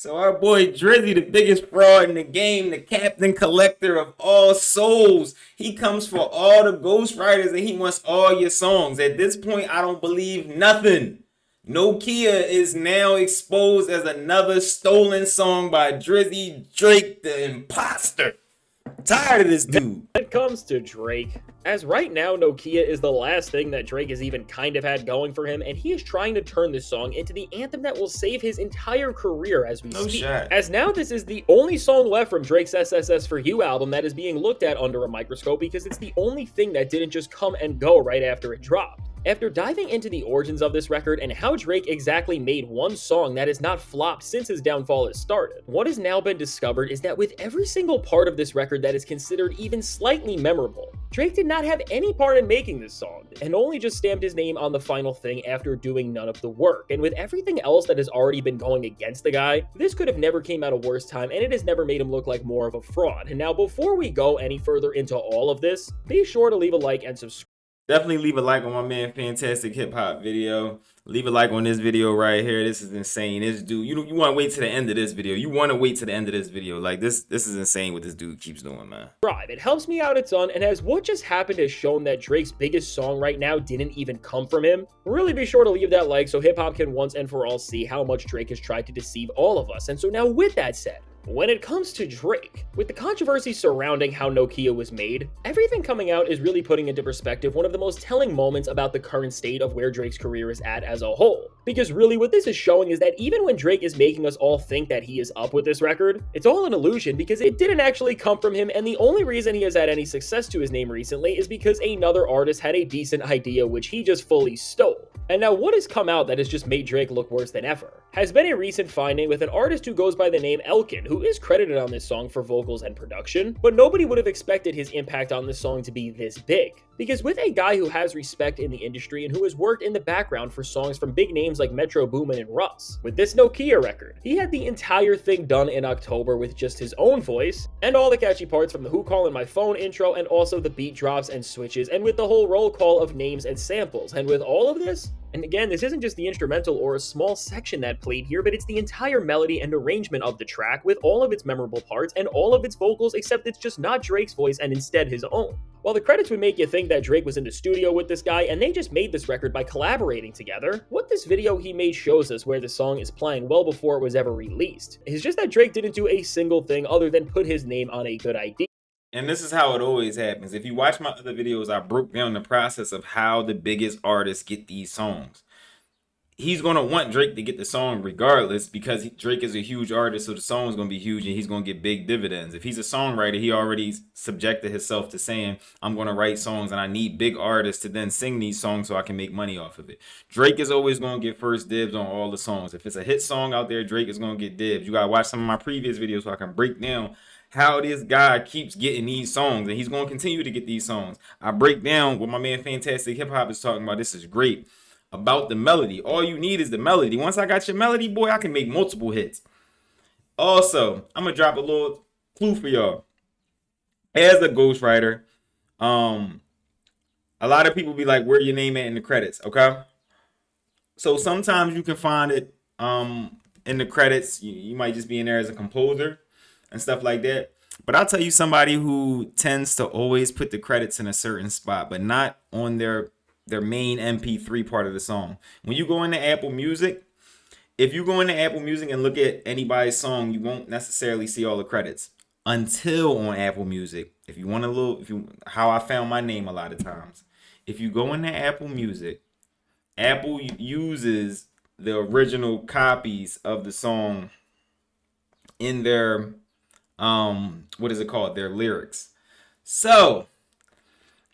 So our boy Drizzy, the biggest fraud in the game, the captain collector of all souls. He comes for all the ghostwriters and he wants all your songs. At this point, I don't believe nothing. Nokia is now exposed as another stolen song by Drizzy Drake, the imposter. I'm tired of this dude. When it comes to Drake, as right now Nokia is the last thing that Drake has even kind of had going for him, and he is trying to turn this song into the anthem that will save his entire career as we speak. Shot. As now this is the only song left from Drake's SSS for You album that is being looked at under a microscope because it's the only thing that didn't just come and go right after it dropped. After diving into the origins of this record and how Drake exactly made one song that has not flopped since his downfall has started, what has now been discovered is that with every single part of this record that is considered even slightly memorable, Drake did not have any part in making this song, and only just stamped his name on the final thing after doing none of the work. And with everything else that has already been going against the guy, this could have never came at a worse time, and it has never made him look like more of a fraud. And now before we go any further into all of this, be sure to leave a like and subscribe. Definitely leave a like on my man Fantastic Hip Hop video. Leave a like on this video right here. This is insane. This dude, you want to wait to the end of this video. You want to wait to the end of this video. Like this is insane what this dude keeps doing, man. It helps me out a ton, and as what just happened has shown that Drake's biggest song right now didn't even come from him, really be sure to leave that like so hip hop can once and for all see how much Drake has tried to deceive all of us. And so now with that said, when it comes to Drake, with the controversy surrounding how Nokia was made, everything coming out is really putting into perspective one of the most telling moments about the current state of where Drake's career is at as a whole. Because really what this is showing is that even when Drake is making us all think that he is up with this record, it's all an illusion because it didn't actually come from him, and the only reason he has had any success to his name recently is because another artist had a decent idea which he just fully stole. And now what has come out that has just made Drake look worse than ever has been a recent finding with an artist who goes by the name Elkin, who is credited on this song for vocals and production, but nobody would have expected his impact on this song to be this big. Because with a guy who has respect in the industry and who has worked in the background for songs from big names like Metro Boomin and Russ, with this Nokia record, he had the entire thing done in October with just his own voice, and all the catchy parts from the Who Callin' My Phone intro, and also the beat drops and switches, and with the whole roll call of names and samples. And with all of this, and again, this isn't just the instrumental or a small section that played here, but it's the entire melody and arrangement of the track with all of its memorable parts and all of its vocals, except it's just not Drake's voice and instead his own. While the credits would make you think that Drake was in the studio with this guy and they just made this record by collaborating together, what this video he made shows us where the song is playing well before it was ever released. It's just that Drake didn't do a single thing other than put his name on a good idea. And this is how it always happens. If you watch my other videos, I broke down the process of how the biggest artists get these songs. He's going to want Drake to get the song regardless because Drake is a huge artist, so the song is going to be huge and he's going to get big dividends. If he's a songwriter, he already subjected himself to saying, I'm going to write songs and I need big artists to then sing these songs so I can make money off of it. Drake is always going to get first dibs on all the songs. If it's a hit song out there, Drake is going to get dibs. You got to watch some of my previous videos so I can break down how this guy keeps getting these songs, and he's going to continue to get these songs. I break down what my man Fantastic Hip Hop is talking about. This is great. About the melody. All you need is the melody. Once I got your melody, boy, I can make multiple hits. Also, I'm going to drop a little clue for y'all. As a ghostwriter, a lot of people be like, where your name at in the credits, okay? So sometimes you can find it in the credits. You might just be in there as a composer and stuff like that. But I'll tell you somebody who tends to always put the credits in a certain spot, but not on their main MP3 part of the song. When you go into Apple Music, if you go into Apple Music and look at anybody's song, you won't necessarily see all the credits until on Apple Music. If you want a little, how I found my name a lot of times. If you go into Apple Music, Apple uses the original copies of the song in their what is it called? Their lyrics. So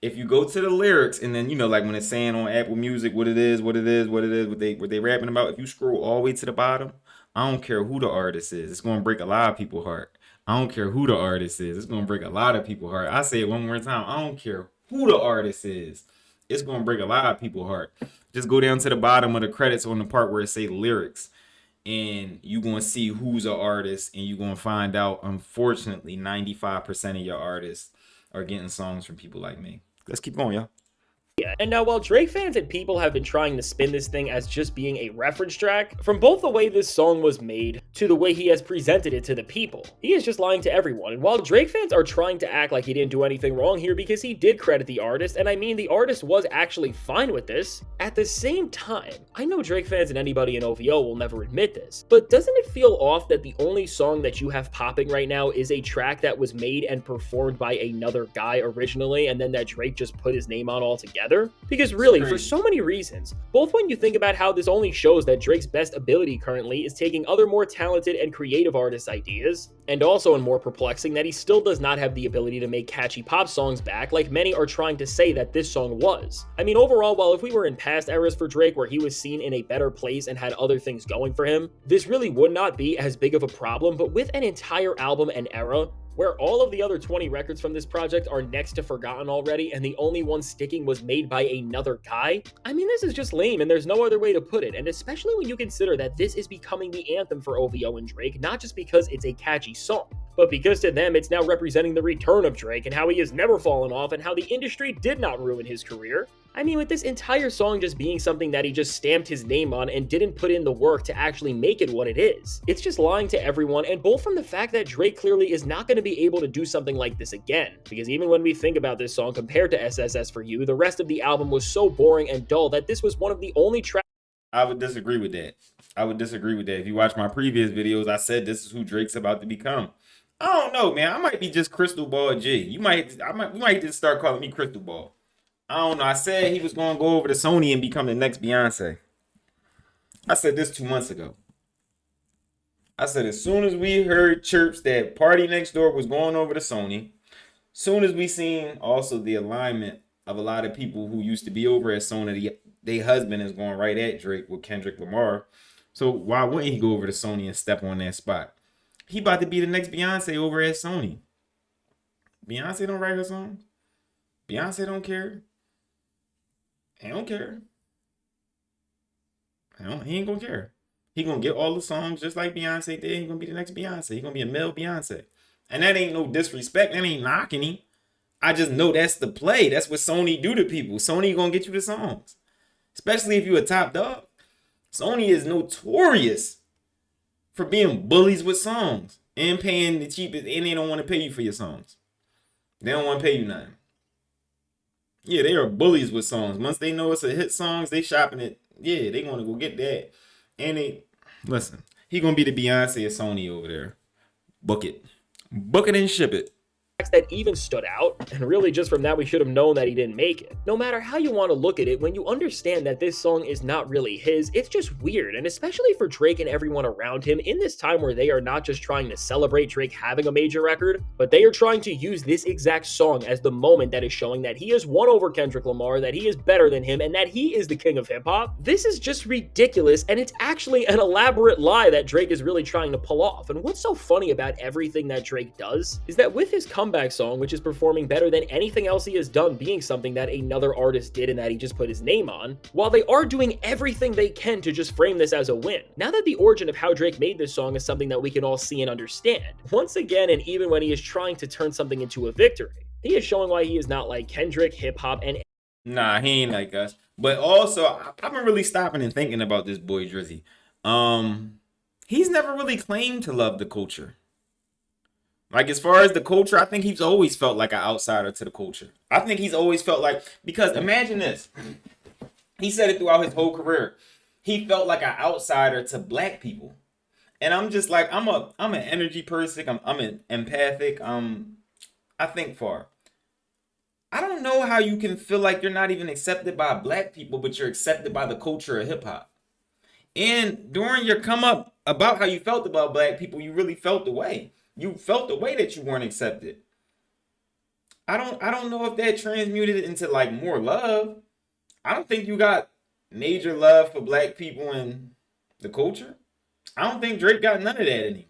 if you go to the lyrics and then, like when it's saying on Apple Music what they rapping about, if you scroll all the way to the bottom, I don't care who the artist is. It's going to break a lot of people's heart. I don't care who the artist is. It's going to break a lot of people's heart. I say it one more time. I don't care who the artist is. It's going to break a lot of people's heart. Just go down to the bottom of the credits on the part where it say lyrics. And you're going to see who's an artist. And you're going to find out, unfortunately, 95% of your artists are getting songs from people like me. Let's keep going, y'all. And now, while Drake fans and people have been trying to spin this thing as just being a reference track, from both the way this song was made to the way he has presented it to the people, he is just lying to everyone. And while Drake fans are trying to act like he didn't do anything wrong here because he did credit the artist, and I mean the artist was actually fine with this, at the same time, I know Drake fans and anybody in OVO will never admit this, but doesn't it feel off that the only song that you have popping right now is a track that was made and performed by another guy originally, and then that Drake just put his name on altogether? Because really, for so many reasons, both when you think about how this only shows that Drake's best ability currently is taking other more talented and creative artists' ideas, and also in more perplexing that he still does not have the ability to make catchy pop songs back like many are trying to say that this song was. I mean, overall, while if we were in past eras for Drake where he was seen in a better place and had other things going for him, this really would not be as big of a problem, but with an entire album and era, where all of the other 20 records from this project are next to forgotten already and the only one sticking was made by another guy, I mean, this is just lame and there's no other way to put it, and especially when you consider that this is becoming the anthem for OVO and Drake, not just because it's a catchy song, but because to them it's now representing the return of Drake and how he has never fallen off and how the industry did not ruin his career. I mean, with this entire song just being something that he just stamped his name on and didn't put in the work to actually make it what it is, it's just lying to everyone, and both from the fact that Drake clearly is not going to be able to do something like this again, because even when we think about this song compared to SSS For You, the rest of the album was so boring and dull that this was one of the only tracks. I would disagree with that. If you watch my previous videos, I said this is who Drake's about to become. I don't know, man. I might be just Crystal Ball G. We might just start calling me Crystal Ball. I don't know. I said he was going to go over to Sony and become the next Beyonce. I said this 2 months ago. I said as soon as we heard chirps that PartyNextDoor was going over to Sony, soon as we seen also the alignment of a lot of people who used to be over at Sony, their husband is going right at Drake with Kendrick Lamar. So why wouldn't he go over to Sony and step on that spot? He about to be the next Beyonce over at Sony. Beyonce don't write her songs. Beyonce don't care. He don't care. He ain't gonna care. He gonna get all the songs just like Beyonce did. He gonna be the next Beyonce. He gonna be a male Beyonce. And that ain't no disrespect. That ain't knocking him. I just know that's the play. That's what Sony do to people. Sony gonna get you the songs. Especially if you a top dog. Sony is notorious for being bullies with songs and paying the cheapest, and they don't want to pay you for your songs. They don't want to pay you nothing. Yeah, they are bullies with songs. Once they know it's a hit songs, they shopping it. Yeah, they gonna go get that. And listen, he gonna be the Beyonce of Sony over there. Book it and ship it. That even stood out, and really just from that we should have known that he didn't make it. No matter how you want to look at it, when you understand that this song is not really his, it's just weird, and especially for Drake and everyone around him in this time where they are not just trying to celebrate Drake having a major record, but they are trying to use this exact song as the moment that is showing that he has won over Kendrick Lamar, that he is better than him, and that he is the king of hip-hop. This is just ridiculous, and it's actually an elaborate lie that Drake is really trying to pull off. And what's so funny about everything that Drake does is that with his comeback song, which is performing better than anything else he has done, being something that another artist did and that he just put his name on, while they are doing everything they can to just frame this as a win. Now that the origin of how Drake made this song is something that we can all see and understand, once again, and even when he is trying to turn something into a victory, he is showing why he is not like Kendrick, hip-hop, and nah, he ain't like us. But also, I've been really stopping and thinking about this boy Drizzy. He's never really claimed to love the culture. Like, as far as the culture, I think he's always felt like an outsider to the culture. I think he's always felt like, because imagine this. He said it throughout his whole career. He felt like an outsider to black people. And I'm just like, I'm an energy person. I'm an empathic. I think far. I don't know how you can feel like you're not even accepted by black people, but you're accepted by the culture of hip hop. And during your come up about how you felt about black people, you really felt the way. You felt the way that you weren't accepted. I don't know if that transmuted into like more love. I don't think you got major love for black people in the culture. I don't think Drake got none of that in him.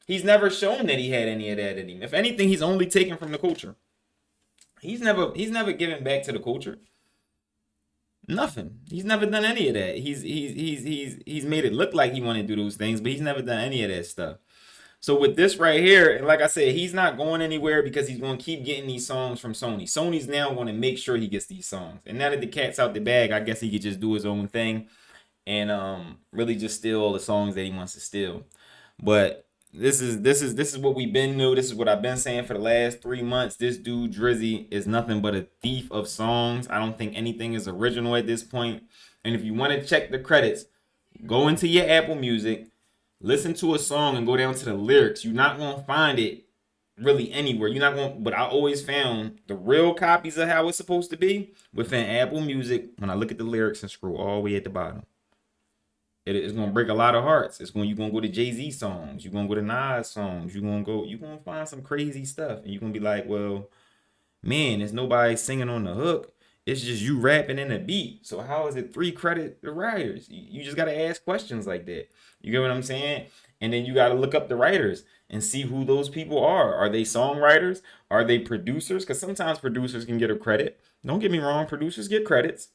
He's never shown that he had any of that in him. If anything, he's only taken from the culture. He's never given back to the culture. Nothing. He's never done any of that. He's made it look like he wanted to do those things, but he's never done any of that stuff. So with this right here, and like I said, he's not going anywhere because he's going to keep getting these songs from Sony. Sony's now going to make sure he gets these songs. And now that the cat's out the bag, I guess he could just do his own thing and really just steal all the songs that he wants to steal. But this is what we've been new. This is what I've been saying for the last 3 months. This dude Drizzy is nothing but a thief of songs. I don't think anything is original at this point. And if you want to check the credits, go into your Apple Music, listen to a song, and go down to the lyrics. You're not gonna find it really anywhere. You're not going. But I always found the real copies of how it's supposed to be within Apple Music. When I look at the lyrics and scroll all the way at the bottom. It's gonna break a lot of hearts. You're gonna go to Jay-Z songs, you're gonna go to Nas songs, you're gonna find some crazy stuff, and you're gonna be like, well, man, there's nobody singing on the hook. It's just you rapping in a beat. So how is it 3 credit the writers? You just gotta ask questions like that. You get what I'm saying? And then you gotta look up the writers and see who those people are. Are they songwriters? Are they producers? Because sometimes producers can get a credit. Don't get me wrong, producers get credits.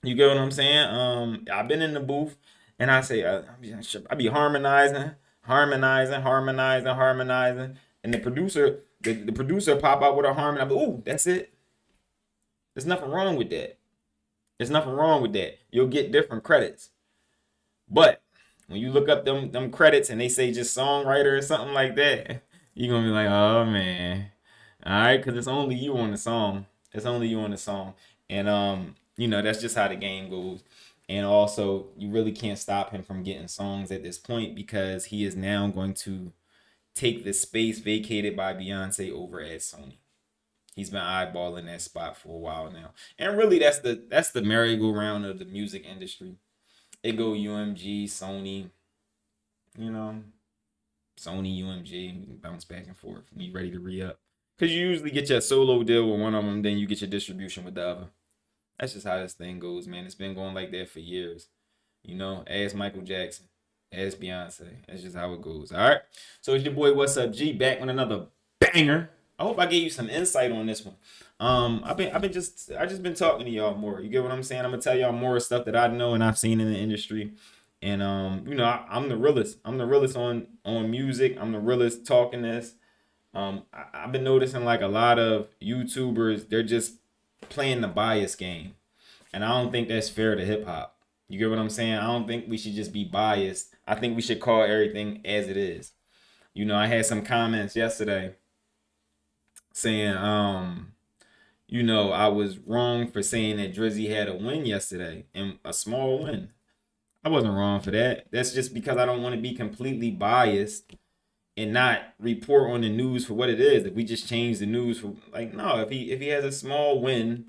You get what I'm saying? I've been in the booth and I say I be harmonizing, and the producer pop out with a harmony. I be, ooh, that's it. There's nothing wrong with that. There's nothing wrong with that. You'll get different credits, but when you look up them credits and they say just songwriter or something like that, you're gonna be like, oh man, all right, because it's only you on the song. It's only you on the song, and that's just how the game goes. And also, you really can't stop him from getting songs at this point because he is now going to take the space vacated by Beyonce over at Sony. He's been eyeballing that spot for a while now, and really, that's the merry-go-round of the music industry. It go UMG, Sony, you know, Sony, UMG, bounce back and forth. When you ready to re-up, because you usually get your solo deal with one of them, then you get your distribution with the other. That's just how this thing goes, man. It's been going like that for years. Ask Michael Jackson, ask Beyonce. That's just how it goes. All right. So it's your boy, What's Up G, back with another banger. I hope I gave you some insight on this one. I just been talking to y'all more. You get what I'm saying? I'm gonna tell y'all more stuff that I know and I've seen in the industry. And I'm the realest. I'm the realest on music. I'm the realest talking this. I've been noticing like a lot of YouTubers, they're just playing the bias game. And I don't think that's fair to hip hop. You get what I'm saying? I don't think we should just be biased. I think we should call everything as it is. I had some comments yesterday saying, I was wrong for saying that Drizzy had a win yesterday and a small win. I wasn't wrong for that. That's just because I don't want to be completely biased and not report on the news for what it is. If we just change the news for like no, if he has a small win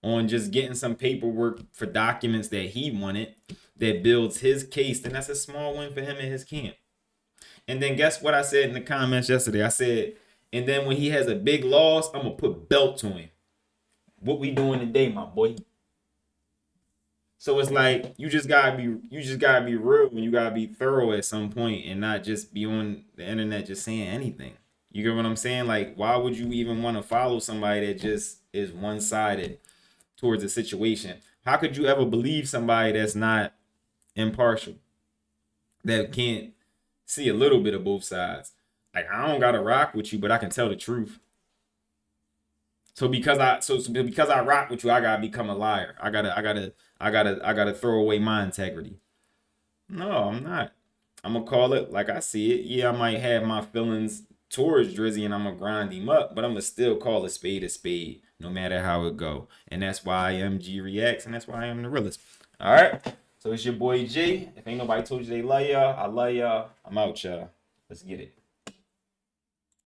on just getting some paperwork for documents that he wanted that builds his case, then that's a small win for him and his camp. And then guess what I said in the comments yesterday? I said, and then when he has a big loss, I'm gonna put belt to him. What we doing today, my boy? So it's like you just gotta be real and you gotta be thorough at some point and not just be on the internet just saying anything. You get what I'm saying? Like, why would you even want to follow somebody that just is one sided towards a situation? How could you ever believe somebody that's not impartial, that can't see a little bit of both sides? Like, I don't gotta rock with you, but I can tell the truth. So because I rock with you, I gotta become a liar. I gotta throw away my integrity. No, I'm not. I'm gonna call it like I see it. Yeah, I might have my feelings towards Drizzy and I'm gonna grind him up, but I'm gonna still call a spade, no matter how it go. And that's why MG reacts, and that's why I am the realest. All right. So it's your boy G. If ain't nobody told you they love y'all, I love y'all. I'm out, y'all. Let's get it.